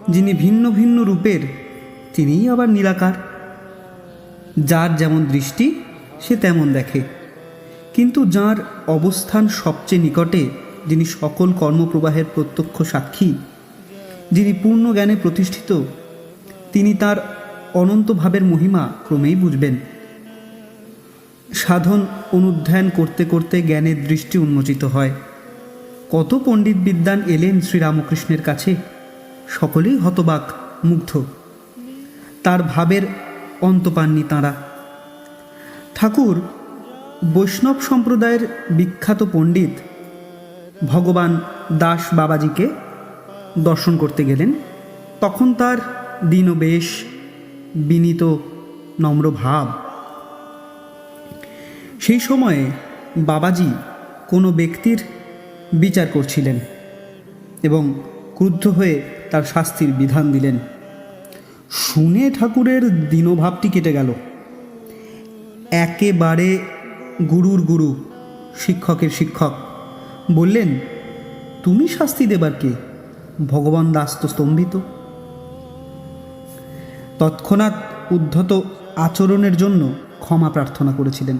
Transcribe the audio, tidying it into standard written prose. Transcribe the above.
যিনি ভিন্ন ভিন্ন রূপের তিনিই আবার নিরাকার। যার যেমন দৃষ্টি সে তেমন দেখে, কিন্তু যার অবস্থান সবচেয়ে নিকটে, যিনি সকল কর্মপ্রবাহের প্রত্যক্ষ সাক্ষী, যিনি পূর্ণ জ্ঞানে প্রতিষ্ঠিত, তিনি তার অনন্ত ভাবের মহিমা ক্রমেই বুঝবেন। সাধন অনুধ্যান করতে করতে জ্ঞানের দৃষ্টি উন্মোচিত হয়। কত পণ্ডিত বিদ্বান এলেন শ্রীরামকৃষ্ণের কাছে, সকলেই হতবাক, মুগ্ধ। তার ভাবের অন্ত পাননি তাঁরা। ঠাকুর বৈষ্ণব সম্প্রদায়ের বিখ্যাত পণ্ডিত ভগবান দাস বাবাজিকে দর্শন করতে গেলেন। তখন তার দীনবেশ, বিনীত নম্র ভাব। সেই সময়ে বাবাজি কোনো ব্যক্তির বিচার করছিলেন এবং ক্রুদ্ধ হয়ে তার শাস্তির বিধান দিলেন। শুনে ঠাকুরের দীনভাবটি কেটে গেল। একেবারে গুরুর গুরু, শিক্ষকের শিক্ষক বললেন, তুমি শাস্তি দেবার কে? ভগবান দাস তো স্তম্ভিত। তৎক্ষণাৎ উদ্ধত আচরণের জন্য ক্ষমা প্রার্থনা করেছিলেন।